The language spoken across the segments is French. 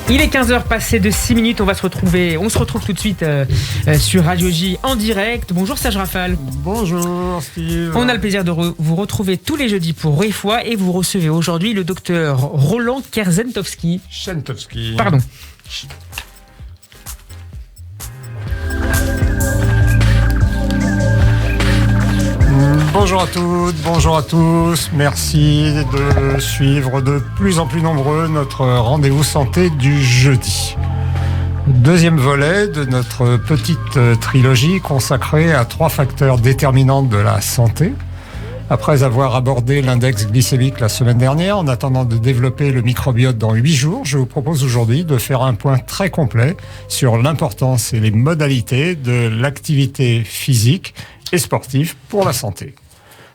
Il est 15h passé de 6 minutes, on se retrouve tout de suite sur Radio J en direct. Bonjour Serge Rafal. Bonjour Steve. On a le plaisir de vous retrouver tous les jeudis pour Réfois et vous recevez aujourd'hui le docteur Roland Kerzentowski. Chentowski. Pardon. Bonjour à toutes, bonjour à tous. Merci de suivre de plus en plus nombreux notre rendez-vous santé du jeudi. Deuxième volet de notre petite trilogie consacrée à 3 facteurs déterminants de la santé. Après avoir abordé l'index glycémique la semaine dernière, en attendant de développer le microbiote dans 8 jours, je vous propose aujourd'hui de faire un point très complet sur l'importance et les modalités de l'activité physique et sportive pour la santé.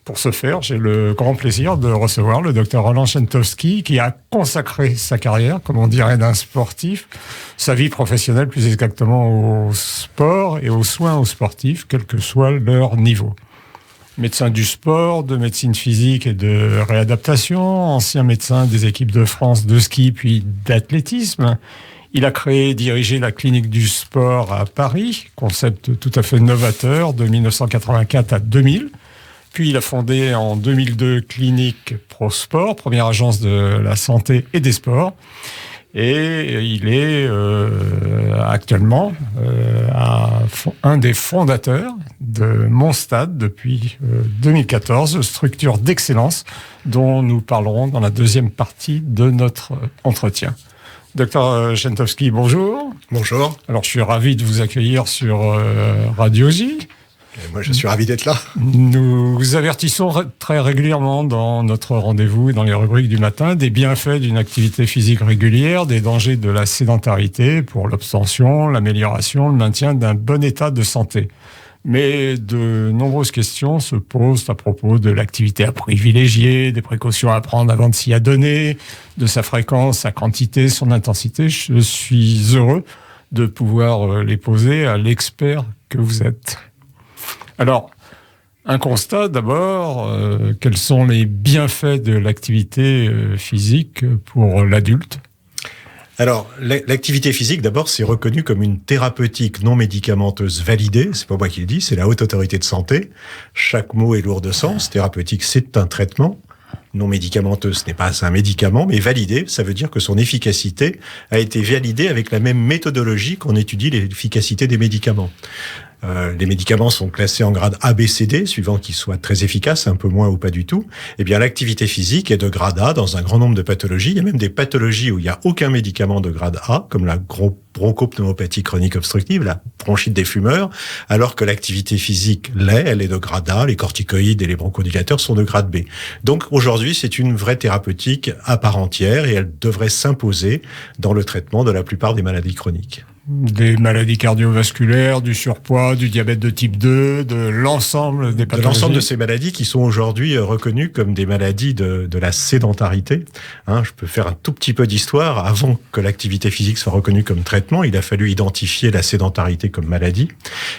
Pour ce faire, j'ai le grand plaisir de recevoir le docteur Roland Chentowski qui a consacré sa carrière, comme on dirait d'un sportif, sa vie professionnelle plus exactement au sport et aux soins aux sportifs, quel que soit leur niveau. Médecin du sport, de médecine physique et de réadaptation, ancien médecin des équipes de France de ski puis d'athlétisme. Il a créé et dirigé la clinique du sport à Paris, concept tout à fait novateur de 1984 à 2000. Puis il a fondé en 2002 Clinique ProSport, première agence de la santé et des sports. Et il est actuellement un des fondateurs de Monstade depuis 2014, structure d'excellence dont nous parlerons dans la deuxième partie de notre entretien. Docteur Chentowski, bonjour. Bonjour. Alors je suis ravi de vous accueillir sur Radio J. Et moi, je suis ravi d'être là. Nous vous avertissons très régulièrement dans notre rendez-vous et dans les rubriques du matin des bienfaits d'une activité physique régulière, des dangers de la sédentarité pour l'obstention, l'amélioration, le maintien d'un bon état de santé. Mais de nombreuses questions se posent à propos de l'activité à privilégier, des précautions à prendre avant de s'y adonner, de sa fréquence, sa quantité, son intensité. Je suis heureux de pouvoir les poser à l'expert que vous êtes. Alors, un constat d'abord, quels sont les bienfaits de l'activité physique pour l'adulte ? Alors, l'activité physique, d'abord, c'est reconnu comme une thérapeutique non médicamenteuse validée. C'est pas moi qui le dis, c'est la Haute Autorité de Santé. Chaque mot est lourd de sens. Thérapeutique, c'est un traitement. Non médicamenteux, ce n'est pas un médicament, mais validé, ça veut dire que son efficacité a été validée avec la même méthodologie qu'on étudie l'efficacité des médicaments. Les médicaments sont classés en grade A, B, C, D, suivant qu'ils soient très efficaces, un peu moins ou pas du tout. Eh bien, l'activité physique est de grade A dans un grand nombre de pathologies. Il y a même des pathologies où il n'y a aucun médicament de grade A, comme la bronchopneumopathie chronique obstructive, la bronchite des fumeurs, alors que l'activité physique elle est de grade A, les corticoïdes et les bronchodilateurs sont de grade B. Donc, aujourd'hui, c'est une vraie thérapeutique à part entière et elle devrait s'imposer dans le traitement de la plupart des maladies chroniques. Des maladies cardiovasculaires, du surpoids, du diabète de type 2, de l'ensemble des pathologies. De l'ensemble de ces maladies qui sont aujourd'hui reconnues comme des maladies de la sédentarité. Je peux faire un tout petit peu d'histoire. Avant que l'activité physique soit reconnue comme traitement, il a fallu identifier la sédentarité comme maladie.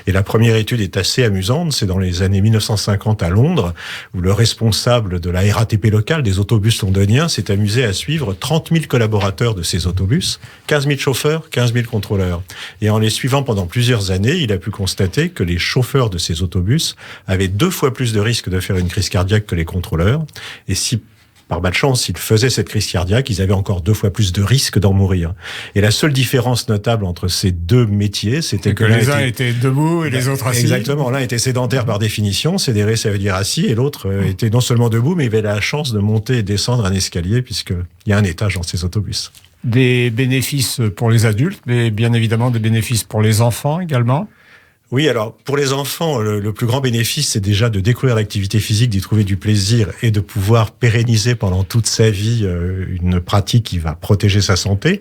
Et la première étude est assez amusante. C'est dans les années 1950 à Londres, où le responsable de la RATP locale des autobus londoniens s'est amusé à suivre 30 000 collaborateurs de ces autobus, 15 000 chauffeurs, 15 000 contrôleurs. Et en les suivant pendant plusieurs années, il a pu constater que les chauffeurs de ces autobus avaient 2 fois plus de risques de faire une crise cardiaque que les contrôleurs. Et si, par malchance, ils faisaient cette crise cardiaque, ils avaient encore 2 fois plus de risques d'en mourir. Et la seule différence notable entre ces 2 métiers, c'était que les uns étaient debout et les autres assis. Exactement. L'un était sédentaire par définition, sédéré ça veut dire assis, et l'autre était non seulement debout, mais il avait la chance de monter et descendre un escalier, puisqu'il y a un étage dans ces autobus. Des bénéfices pour les adultes, mais bien évidemment des bénéfices pour les enfants également. Oui, alors pour les enfants, le plus grand bénéfice, c'est déjà de découvrir l'activité physique, d'y trouver du plaisir et de pouvoir pérenniser pendant toute sa vie une pratique qui va protéger sa santé.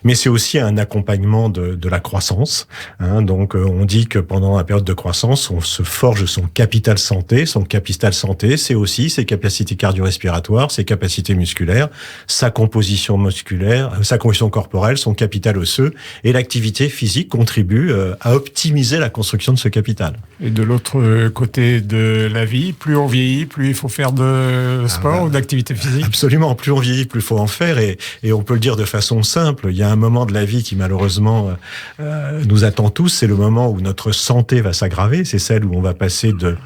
Mais c'est aussi un accompagnement de la croissance. Donc on dit que pendant la période de croissance, on se forge son capital santé. Son capital santé, c'est aussi ses capacités cardio-respiratoires, ses capacités musculaires, sa composition musculaire, sa composition corporelle, son capital osseux. Et l'activité physique contribue à optimiser la consommation construction de ce capital. Et de l'autre côté de la vie, plus on vieillit, plus il faut faire de sport ou d'activité physique. Absolument, plus on vieillit, plus il faut en faire. Et on peut le dire de façon simple, il y a un moment de la vie qui malheureusement nous attend tous, c'est le moment où notre santé va s'aggraver, c'est celle où on va passer de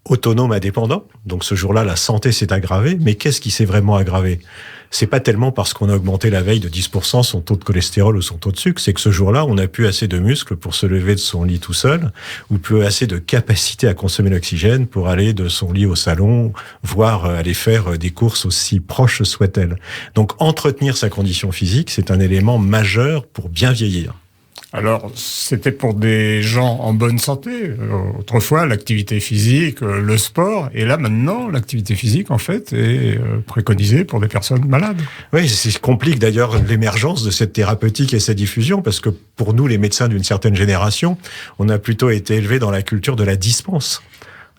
autonome à dépendant. Donc ce jour-là, la santé s'est aggravée. Mais qu'est-ce qui s'est vraiment aggravé ? C'est pas tellement parce qu'on a augmenté la veille de 10% son taux de cholestérol ou son taux de sucre, c'est que ce jour-là, on n'a plus assez de muscles pour se lever de son lit tout seul, ou plus assez de capacité à consommer l'oxygène pour aller de son lit au salon, voire aller faire des courses aussi proches soient-elles. Donc entretenir sa condition physique, c'est un élément majeur pour bien vieillir. Alors, c'était pour des gens en bonne santé. Autrefois, l'activité physique, le sport. Et là, maintenant, l'activité physique, en fait, est préconisée pour des personnes malades. Oui, c'est ce qui complique d'ailleurs l'émergence de cette thérapeutique et sa diffusion, parce que pour nous, les médecins d'une certaine génération, on a plutôt été élevés dans la culture de la dispense.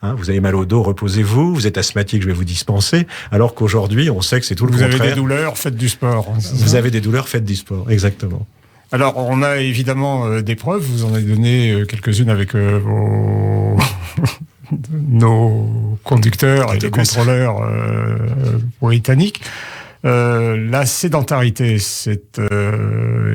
Vous avez mal au dos, reposez-vous. Vous êtes asthmatique, je vais vous dispenser. Alors qu'aujourd'hui, on sait que c'est tout le contraire. Vous avez des douleurs, faites du sport. Vous avez des douleurs, faites du sport, exactement. Alors, on a évidemment des preuves. Vous en avez donné quelques-unes avec nos conducteurs et les contrôleurs britanniques. La sédentarité, c'est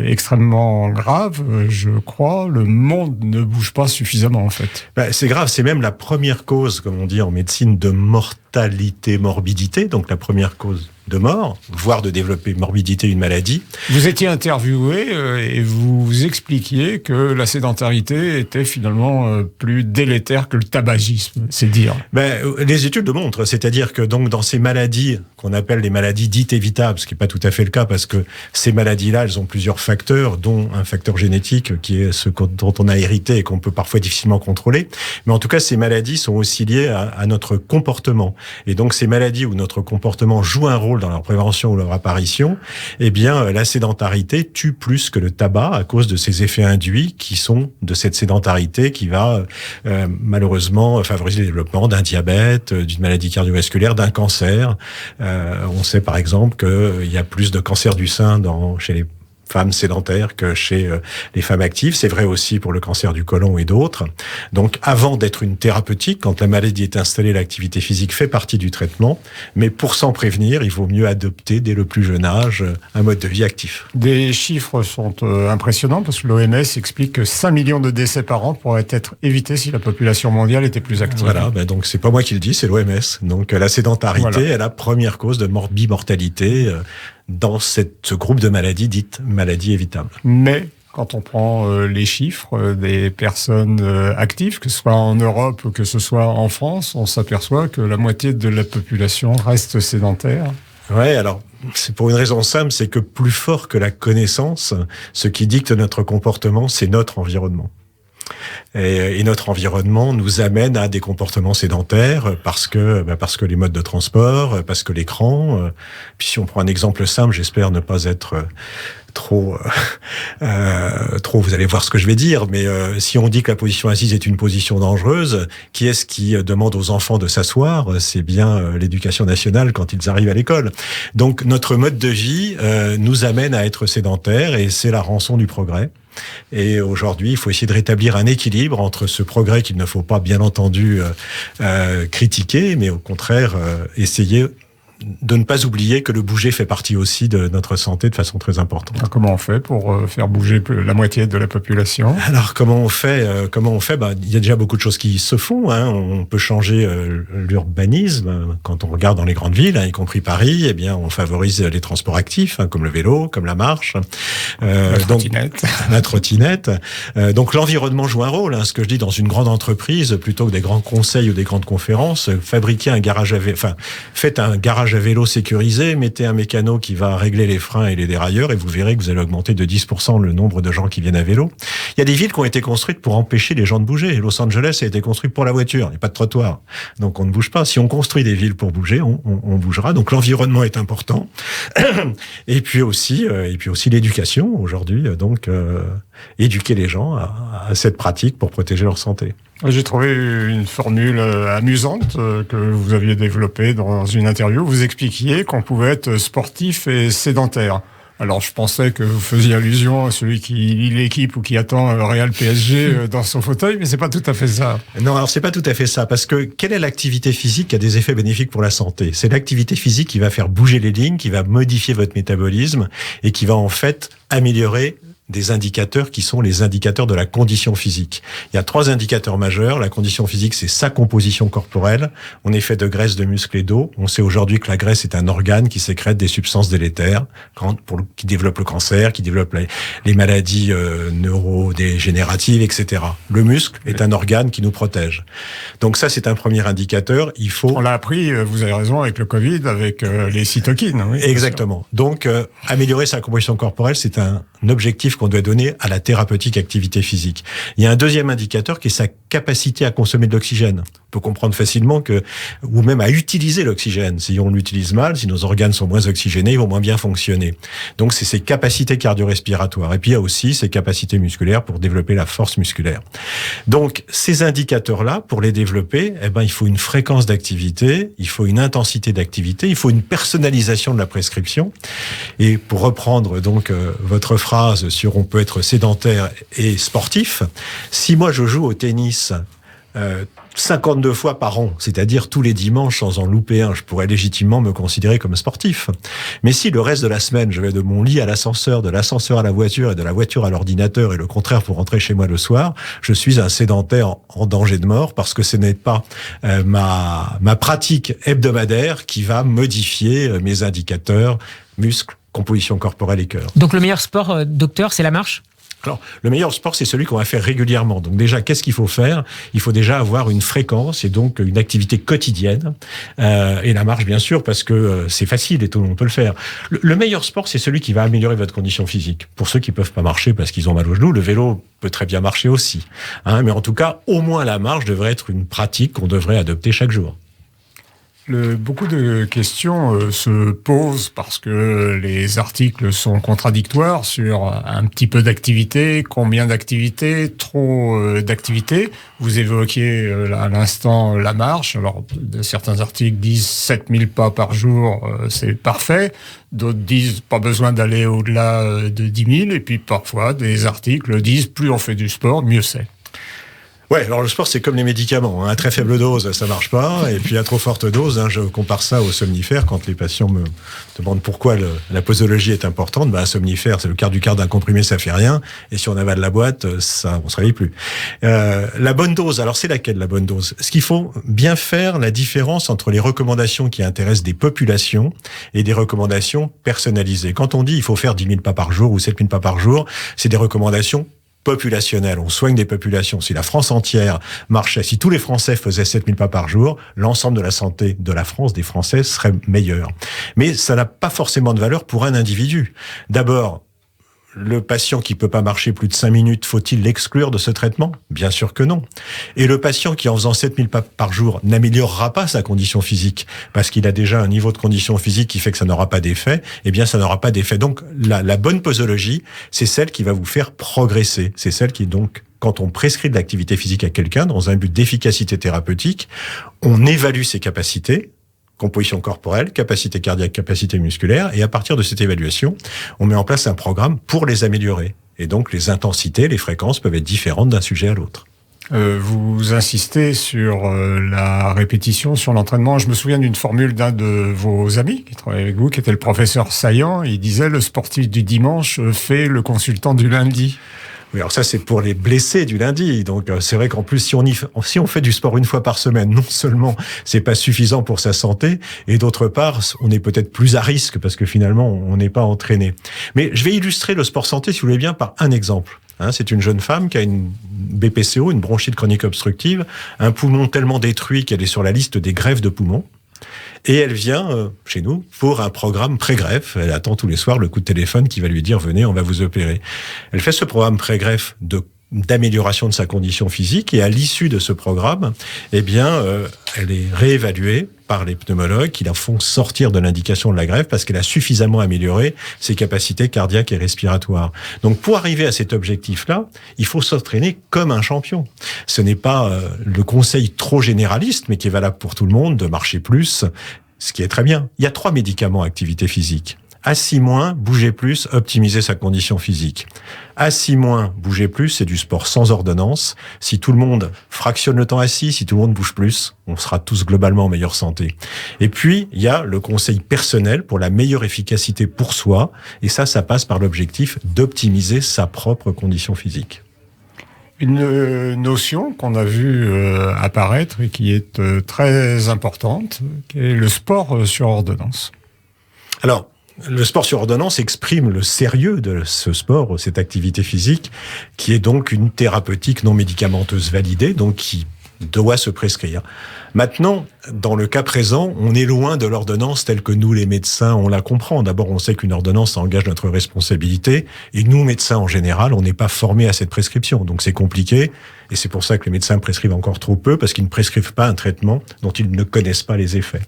extrêmement grave, je crois. Le monde ne bouge pas suffisamment, en fait. C'est grave, c'est même la première cause, comme on dit en médecine, de mortalité, morbidité, donc la première cause de mort, voire de développer morbidité, une maladie. Vous étiez interviewé et vous expliquiez que la sédentarité était finalement plus délétère que le tabagisme, c'est dire. Les études le montrent, c'est-à-dire que donc dans ces maladies qu'on appelle les maladies dites évitables, ce qui n'est pas tout à fait le cas parce que ces maladies-là, elles ont plusieurs facteurs, dont un facteur génétique qui est ce dont on a hérité et qu'on peut parfois difficilement contrôler. Mais en tout cas, ces maladies sont aussi liées à notre comportement. Et donc ces maladies où notre comportement joue un rôle dans leur prévention ou leur apparition, eh bien, la sédentarité tue plus que le tabac à cause de ces effets induits qui sont de cette sédentarité qui va malheureusement favoriser le développement d'un diabète, d'une maladie cardiovasculaire, d'un cancer. On sait par exemple qu'il y a plus de cancer du sein chez les femmes sédentaires que chez les femmes actives. C'est vrai aussi pour le cancer du côlon et d'autres. Donc, avant d'être une thérapeutique, quand la maladie est installée, l'activité physique fait partie du traitement. Mais pour s'en prévenir, il vaut mieux adopter dès le plus jeune âge un mode de vie actif. Des chiffres sont impressionnants parce que l'OMS explique que 5 millions de décès par an pourraient être évités si la population mondiale était plus active. Voilà, donc c'est pas moi qui le dis, c'est l'OMS. Donc la sédentarité est la première cause de bimortalité dans ce groupe de maladies dites maladies évitables. Mais quand on prend les chiffres des personnes actives, que ce soit en Europe ou que ce soit en France, on s'aperçoit que la moitié de la population reste sédentaire. Ouais, alors c'est pour une raison simple, c'est que plus fort que la connaissance, ce qui dicte notre comportement, c'est notre environnement. Et notre environnement nous amène à des comportements sédentaires parce que les modes de transport, parce que l'écran. Puis si on prend un exemple simple, j'espère ne pas être trop, vous allez voir ce que je vais dire, mais si on dit que la position assise est une position dangereuse, qui est-ce qui demande aux enfants de s'asseoir ? C'est bien l'éducation nationale quand ils arrivent à l'école. Donc notre mode de vie nous amène à être sédentaires et c'est la rançon du progrès. Et aujourd'hui, il faut essayer de rétablir un équilibre entre ce progrès qu'il ne faut pas, bien entendu, critiquer, mais au contraire, essayer de ne pas oublier que le bouger fait partie aussi de notre santé de façon très importante. Comment on fait pour faire bouger la moitié de la population ? Alors comment on fait il y a déjà beaucoup de choses qui se font. On peut changer l'urbanisme. Quand on regarde dans les grandes villes, y compris Paris, eh bien on favorise les transports actifs, comme le vélo, comme la marche, la trottinette. Donc l'environnement joue un rôle. Ce que je dis dans une grande entreprise, plutôt que des grands conseils ou des grandes conférences, faites un garage à vélo sécurisé, mettez un mécano qui va régler les freins et les dérailleurs et vous verrez que vous allez augmenter de 10% le nombre de gens qui viennent à vélo. Il y a des villes qui ont été construites pour empêcher les gens de bouger. Los Angeles a été construit pour la voiture. Il n'y a pas de trottoir. Donc on ne bouge pas. Si on construit des villes pour bouger, on bougera. Donc l'environnement est important. Et puis aussi l'éducation aujourd'hui. Donc éduquer les gens à cette pratique pour protéger leur santé. J'ai trouvé une formule amusante que vous aviez développée dans une interview. Vous expliquiez qu'on pouvait être sportif et sédentaire. Alors, je pensais que vous faisiez allusion à celui qui lit l'équipe ou qui attend Real PSG dans son fauteuil, mais c'est pas tout à fait ça. Non, alors c'est pas tout à fait ça, parce que quelle est l'activité physique qui a des effets bénéfiques pour la santé? C'est l'activité physique qui va faire bouger les lignes, qui va modifier votre métabolisme et qui va en fait améliorer des indicateurs qui sont les indicateurs de la condition physique. Il y a 3 indicateurs majeurs. La condition physique, c'est sa composition corporelle. On est fait de graisse, de muscles et d'eau. On sait aujourd'hui que la graisse est un organe qui sécrète des substances délétères, qui développe le cancer, qui développe les maladies neurodégénératives, etc. Le muscle est un organe qui nous protège. Donc ça, c'est un premier indicateur. On l'a appris, vous avez raison, avec le Covid, avec les cytokines. Oui, exactement. Donc, améliorer sa composition corporelle, c'est un objectif qu'on doit donner à la thérapeutique activité physique. Il y a un deuxième indicateur qui est sa capacité à consommer de l'oxygène. On peut comprendre facilement ou même à utiliser l'oxygène. Si on l'utilise mal, si nos organes sont moins oxygénés, ils vont moins bien fonctionner. Donc, c'est ses capacités cardio-respiratoires. Et puis, il y a aussi ses capacités musculaires pour développer la force musculaire. Donc, ces indicateurs-là, pour les développer, il faut une fréquence d'activité, il faut une intensité d'activité, il faut une personnalisation de la prescription. Et pour reprendre donc votre phrase sur on peut être sédentaire et sportif, si moi je joue au tennis 52 fois par an, c'est-à-dire tous les dimanches sans en louper un, je pourrais légitimement me considérer comme sportif. Mais si le reste de la semaine, je vais de mon lit à l'ascenseur, de l'ascenseur à la voiture et de la voiture à l'ordinateur et le contraire pour rentrer chez moi le soir, je suis un sédentaire en danger de mort parce que ce n'est pas ma pratique hebdomadaire qui va modifier mes indicateurs, muscles, composition corporelle et cœur. Donc le meilleur sport, docteur, c'est la marche ? Alors, le meilleur sport, c'est celui qu'on va faire régulièrement. Donc déjà, qu'est-ce qu'il faut faire ? Il faut déjà avoir une fréquence et donc une activité quotidienne. Et la marche, bien sûr, parce que c'est facile et tout le monde peut le faire. Le meilleur sport, c'est celui qui va améliorer votre condition physique. Pour ceux qui peuvent pas marcher parce qu'ils ont mal aux genoux, le vélo peut très bien marcher aussi. Mais en tout cas, au moins la marche devrait être une pratique qu'on devrait adopter chaque jour. Beaucoup de questions se posent parce que les articles sont contradictoires sur un petit peu d'activité, combien d'activité, trop d'activité. Vous évoquiez à l'instant la marche. Alors, certains articles disent 7000 pas par jour, c'est parfait. D'autres disent pas besoin d'aller au-delà de 10 000. Et puis parfois, des articles disent plus on fait du sport, mieux c'est. Ouais, alors le sport, c'est comme les médicaments. À très faible dose, ça marche pas. Et puis à trop forte dose, je compare ça aux somnifères. Quand les patients me demandent pourquoi la posologie est importante, un somnifère, c'est le quart du quart d'un comprimé, ça fait rien. Et si on avale la boîte, on se réveille plus. La bonne dose, alors c'est laquelle la bonne dose ? Ce qu'il faut bien faire la différence entre les recommandations qui intéressent des populations et des recommandations personnalisées. Quand on dit il faut faire 10 000 pas par jour ou 7 000 pas par jour, c'est des recommandations populationnelle. On soigne des populations. Si la France entière marchait, si tous les Français faisaient 7000 pas par jour, l'ensemble de la santé de la France, des Français, serait meilleur. Mais ça n'a pas forcément de valeur pour un individu. D'abord, le patient qui peut pas marcher plus de 5 minutes, faut-il l'exclure de ce traitement ? Bien sûr que non. Et le patient qui, en faisant 7000 pas par jour, n'améliorera pas sa condition physique, parce qu'il a déjà un niveau de condition physique qui fait que ça n'aura pas d'effet, eh bien, ça n'aura pas d'effet. Donc, la bonne posologie, c'est celle qui va vous faire progresser. C'est celle qui, donc, quand on prescrit de l'activité physique à quelqu'un, dans un but d'efficacité thérapeutique, on évalue ses capacités, composition corporelle, capacité cardiaque, capacité musculaire, et à partir de cette évaluation, on met en place un programme pour les améliorer. Et donc, les intensités, les fréquences peuvent être différentes d'un sujet à l'autre. Vous insistez sur la répétition, sur l'entraînement. Je me souviens d'une formule d'un de vos amis qui travaillait avec vous, qui était le professeur Saillant. Il disait « Le sportif du dimanche fait le consultant du lundi ». Oui, alors ça, c'est pour les blessés du lundi. Donc, c'est vrai qu'en plus, si on fait du sport une fois par semaine, non seulement c'est pas suffisant pour sa santé, et d'autre part, on est peut-être plus à risque parce que finalement, on n'est pas entraîné. Mais je vais illustrer le sport santé, si vous voulez bien, par un exemple. C'est une jeune femme qui a une BPCO, une bronchite chronique obstructive, un poumon tellement détruit qu'elle est sur la liste des greffes de poumons. Et elle vient chez nous pour un programme pré-greffe. Elle attend tous les soirs le coup de téléphone qui va lui dire « Venez, on va vous opérer ». Elle fait ce programme pré-greffe d'amélioration de sa condition physique et à l'issue de ce programme, elle est réévaluée par les pneumologues qui la font sortir de l'indication de la greffe parce qu'elle a suffisamment amélioré ses capacités cardiaques et respiratoires. Donc, pour arriver à cet objectif-là, il faut s'entraîner comme un champion. Ce n'est pas le conseil trop généraliste, mais qui est valable pour tout le monde, de marcher plus, ce qui est très bien. Il y a 3 médicaments à activité physique. Assis moins, bouger plus, optimiser sa condition physique. Assis moins, bouger plus, c'est du sport sans ordonnance. Si tout le monde fractionne le temps assis, si tout le monde bouge plus, on sera tous globalement en meilleure santé. Et puis, il y a le conseil personnel pour la meilleure efficacité pour soi. Et ça passe par l'objectif d'optimiser sa propre condition physique. Une notion qu'on a vue apparaître et qui est très importante, qui est le sport sur ordonnance. Alors, le sport sur ordonnance exprime le sérieux de ce sport, cette activité physique, qui est donc une thérapeutique non médicamenteuse validée, donc qui doit se prescrire. Maintenant, dans le cas présent, on est loin de l'ordonnance telle que nous, les médecins, on la comprend. D'abord, on sait qu'une ordonnance engage notre responsabilité, et nous, médecins en général, on n'est pas formés à cette prescription. Donc c'est compliqué, et c'est pour ça que les médecins prescrivent encore trop peu, parce qu'ils ne prescrivent pas un traitement dont ils ne connaissent pas les effets.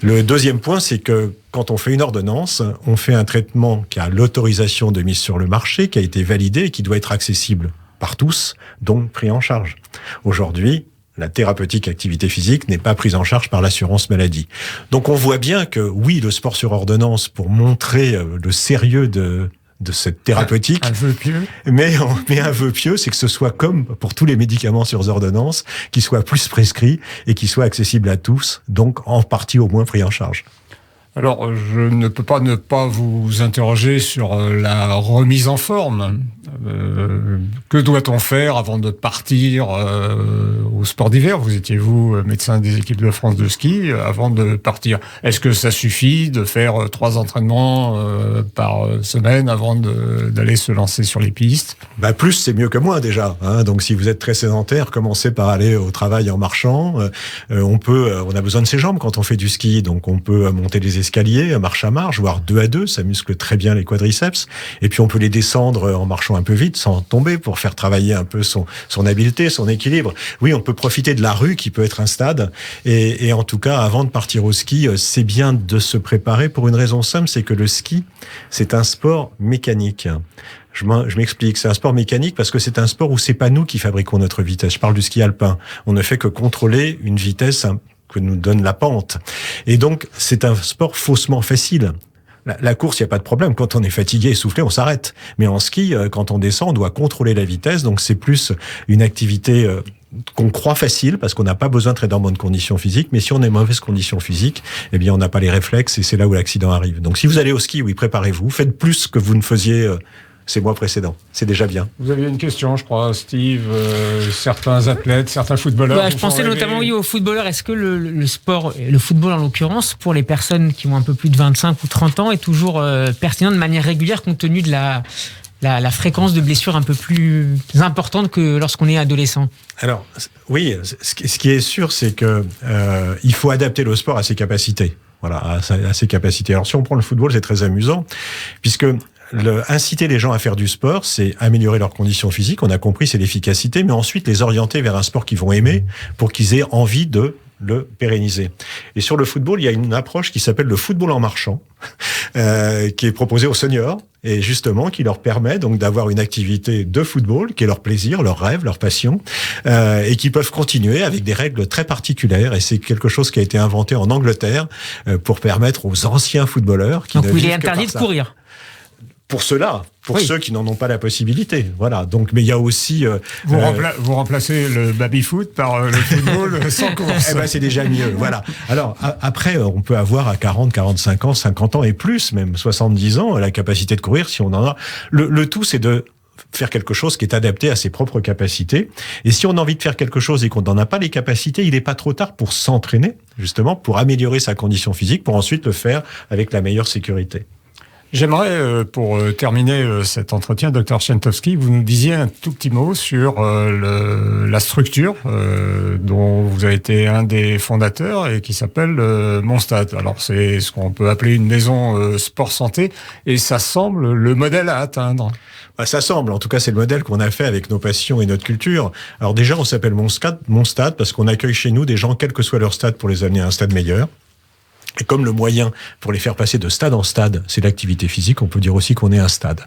Le deuxième point, c'est que quand on fait une ordonnance, on fait un traitement qui a l'autorisation de mise sur le marché, qui a été validé et qui doit être accessible par tous, donc pris en charge. Aujourd'hui, la thérapeutique activité physique n'est pas prise en charge par l'assurance maladie. Donc on voit bien que oui, le sport sur ordonnance, pour montrer le sérieux de cette thérapeutique, un vœu pieux. Mais un vœu pieux, c'est que ce soit comme pour tous les médicaments sur ordonnance, qu'ils soient plus prescrits et qu'ils soient accessibles à tous, donc en partie au moins pris en charge. Alors, je ne peux pas ne pas vous interroger sur la remise en forme. Que doit-on faire avant de partir au sport d'hiver ? Vous étiez, vous, médecin des équipes de France de ski, avant de partir. Est-ce que ça suffit de faire 3 entraînements par semaine avant d'aller se lancer sur les pistes ? Plus, c'est mieux que moins déjà. Donc, si vous êtes très sédentaire, commencez par aller au travail en marchant. On a besoin de ses jambes quand on fait du ski, donc on peut monter les escaliers, marche à marche, voire 2 à 2, ça muscle très bien les quadriceps. Et puis on peut les descendre en marchant un peu vite, sans tomber, pour faire travailler un peu son habileté, son équilibre. Oui, on peut profiter de la rue qui peut être un stade. Et en tout cas, avant de partir au ski, c'est bien de se préparer pour une raison simple, c'est que le ski, c'est un sport mécanique. Je m'explique, c'est un sport mécanique parce que c'est un sport où c'est pas nous qui fabriquons notre vitesse. Je parle du ski alpin. On ne fait que contrôler une vitesse que nous donne la pente. Et donc, c'est un sport faussement facile. La course, il n'y a pas de problème. Quand on est fatigué, essoufflé, on s'arrête. Mais en ski, quand on descend, on doit contrôler la vitesse. Donc, c'est plus une activité qu'on croit facile parce qu'on n'a pas besoin de très bonnes conditions physiques. Mais si on est en mauvaise condition physique, eh bien, on n'a pas les réflexes et c'est là où l'accident arrive. Donc, si vous allez au ski, oui, préparez-vous. Faites plus que vous ne faisiez ces mois précédents. C'est déjà bien. Vous aviez une question, je crois, Steve. Certains athlètes, certains footballeurs. Je pensais notamment aux footballeurs. Est-ce que le sport, le football en l'occurrence, pour les personnes qui ont un peu plus de 25 ou 30 ans, est toujours pertinent de manière régulière compte tenu de la fréquence de blessures un peu plus importante que lorsqu'on est adolescent ? Alors, oui, ce qui est sûr, c'est que il faut adapter le sport à ses capacités. Voilà, à ses capacités. Alors, si on prend le football, c'est très amusant, puisque inciter les gens à faire du sport, c'est améliorer leurs conditions physiques. On a compris, c'est l'efficacité, mais ensuite les orienter vers un sport qu'ils vont aimer pour qu'ils aient envie de le pérenniser. Et sur le football, il y a une approche qui s'appelle le football en marchant, qui est proposée aux seniors et justement qui leur permet donc d'avoir une activité de football qui est leur plaisir, leur rêve, leur passion, et qui peuvent continuer avec des règles très particulières. Et c'est quelque chose qui a été inventé en Angleterre pour permettre aux anciens footballeurs qui donc ne il vivent est interdit de courir. Pour ceux-là, oui. Ceux qui n'en ont pas la possibilité. Voilà. Donc, mais il y a aussi. Vous remplacez le baby-foot par le football sans course. C'est déjà mieux. Voilà. Alors, après, on peut avoir à 40, 45 ans, 50 ans et plus, même 70 ans, la capacité de courir si on en a. Le tout, c'est de faire quelque chose qui est adapté à ses propres capacités. Et si on a envie de faire quelque chose et qu'on n'en a pas les capacités, il n'est pas trop tard pour s'entraîner, justement, pour améliorer sa condition physique, pour ensuite le faire avec la meilleure sécurité. J'aimerais, pour terminer cet entretien, Dr Świętowski, vous nous disiez un tout petit mot sur la structure dont vous avez été un des fondateurs et qui s'appelle Monstad. Alors, c'est ce qu'on peut appeler une maison sport santé et ça semble le modèle à atteindre. Ça semble, en tout cas, c'est le modèle qu'on a fait avec nos passions et notre culture. Alors déjà, on s'appelle Monstad parce qu'on accueille chez nous des gens, quel que soit leur stade, pour les amener à un stade meilleur. Et comme le moyen pour les faire passer de stade en stade, c'est l'activité physique, on peut dire aussi qu'on est un stade.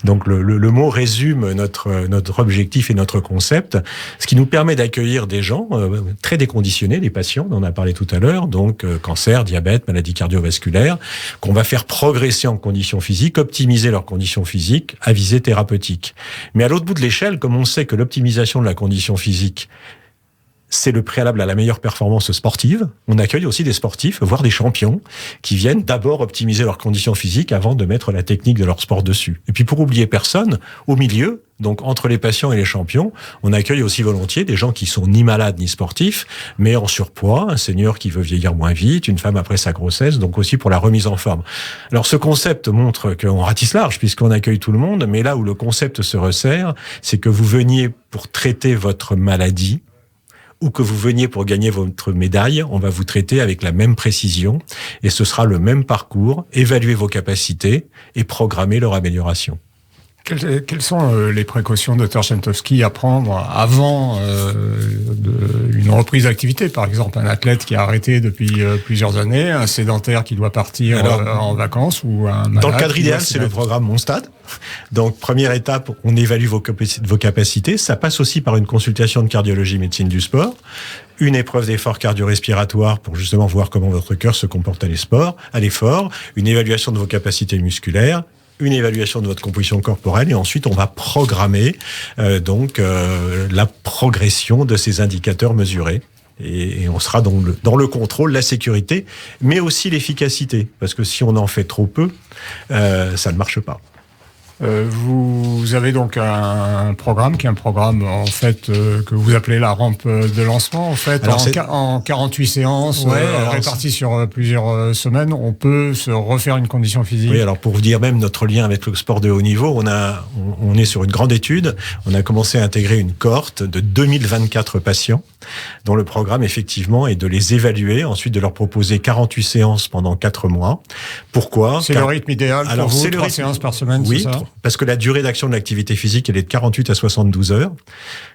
Donc le mot résume notre objectif et notre concept, ce qui nous permet d'accueillir des gens très déconditionnés, les patients, on en a parlé tout à l'heure, donc cancer, diabète, maladie cardiovasculaire, qu'on va faire progresser en conditions physiques, optimiser leurs conditions physiques à visée thérapeutique. Mais à l'autre bout de l'échelle, comme on sait que l'optimisation de la condition physique, c'est le préalable à la meilleure performance sportive. On accueille aussi des sportifs, voire des champions, qui viennent d'abord optimiser leurs conditions physiques avant de mettre la technique de leur sport dessus. Et puis pour oublier personne, au milieu, donc entre les patients et les champions, on accueille aussi volontiers des gens qui sont ni malades ni sportifs, mais en surpoids, un senior qui veut vieillir moins vite, une femme après sa grossesse, donc aussi pour la remise en forme. Alors ce concept montre qu'on ratisse large puisqu'on accueille tout le monde, mais là où le concept se resserre, c'est que vous veniez pour traiter votre maladie, ou que vous veniez pour gagner votre médaille, on va vous traiter avec la même précision et ce sera le même parcours, évaluer vos capacités et programmer leur amélioration. Quelles sont les précautions, Dr Chentowski, à prendre avant une reprise d'activité? Par exemple, un athlète qui a arrêté depuis plusieurs années, un sédentaire qui doit partir en vacances ou un malade. Dans le cadre idéal, c'est le programme Mon Stade. Donc, première étape, on évalue vos capacités. Ça passe aussi par une consultation de cardiologie médecine du sport, une épreuve d'effort cardio-respiratoire pour justement voir comment votre cœur se comporte à l'effort, une évaluation de vos capacités musculaires, une évaluation de votre composition corporelle et ensuite on va programmer la progression de ces indicateurs mesurés. Et on sera dans le contrôle, la sécurité, mais aussi l'efficacité. Parce que si on en fait trop peu, ça ne marche pas. Vous avez donc un programme qui est un programme en fait que vous appelez la rampe de lancement en fait. Alors en 48 séances réparties sur plusieurs semaines, on peut se refaire une condition physique. Oui, alors pour vous dire même notre lien avec le sport de haut niveau, on est sur une grande étude. On a commencé à intégrer une cohorte de 2024 patients dont le programme effectivement est de les évaluer, ensuite de leur proposer 48 séances pendant 4 mois. Pourquoi ? C'est le rythme idéal pour vous, 3 séances par semaine, oui, c'est ça ? Parce que la durée d'action de l'activité physique, elle est de 48 à 72 heures.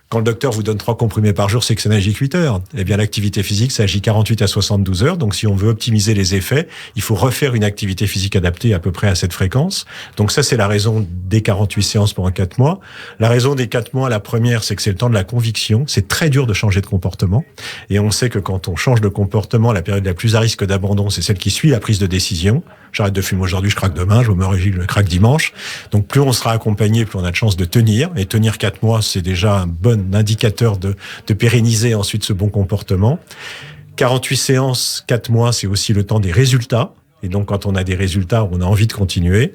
Quand le docteur vous donne 3 comprimés par jour, c'est que ça n'agit que 8 heures. Eh bien, l'activité physique, ça agit 48 à 72 heures. Donc, si on veut optimiser les effets, il faut refaire une activité physique adaptée à peu près à cette fréquence. Donc, ça, c'est la raison des 48 séances pendant 4 mois. La raison des 4 mois, la première, c'est que c'est le temps de la conviction. C'est très dur de changer de comportement. Et on sait que quand on change de comportement, la période la plus à risque d'abandon, c'est celle qui suit la prise de décision. J'arrête de fumer aujourd'hui, je craque demain, je me régime, je craque dimanche. Donc, plus on sera accompagné, plus on a de chances de tenir. Et tenir 4 mois, c'est déjà un bon indicateur de pérenniser ensuite ce bon comportement. 48 séances, 4 mois, c'est aussi le temps des résultats. Et donc, quand on a des résultats, on a envie de continuer.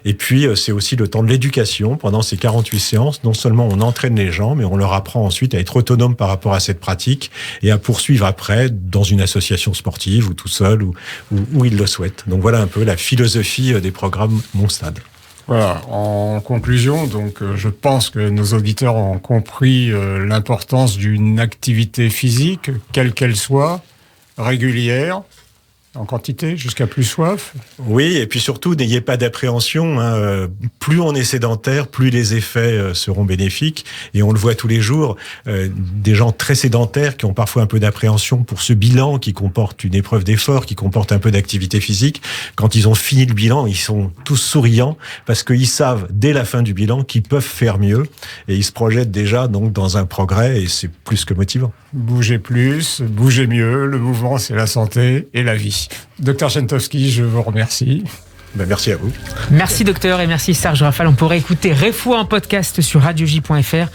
Et puis, c'est aussi le temps de l'éducation. Pendant ces 48 séances, non seulement on entraîne les gens, mais on leur apprend ensuite à être autonome par rapport à cette pratique et à poursuivre après dans une association sportive ou tout seul où ils le souhaitent. Donc, voilà un peu la philosophie des programmes Mon Stade. Voilà, en conclusion, donc je pense que nos auditeurs ont compris l'importance d'une activité physique, quelle qu'elle soit, régulière, en quantité, jusqu'à plus soif. Oui, et puis surtout, n'ayez pas d'appréhension. Plus on est sédentaire, plus les effets seront bénéfiques. Et on le voit tous les jours, des gens très sédentaires qui ont parfois un peu d'appréhension pour ce bilan qui comporte une épreuve d'effort, qui comporte un peu d'activité physique. Quand ils ont fini le bilan, ils sont tous souriants parce qu'ils savent, dès la fin du bilan, qu'ils peuvent faire mieux. Et ils se projettent déjà donc dans un progrès et c'est plus que motivant. Bougez plus, bougez mieux. Le mouvement, c'est la santé et la vie. Dr Chentowski, je vous remercie. Merci à vous. Merci docteur et merci Serge Rafal. On pourrait écouter Refoua en podcast sur radioj.fr.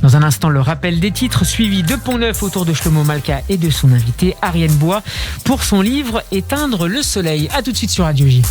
Dans un instant, le rappel des titres suivi de Pont Neuf autour de Shlomo Malka et de son invité Ariane Bois pour son livre Éteindre le soleil. À tout de suite sur Radio J.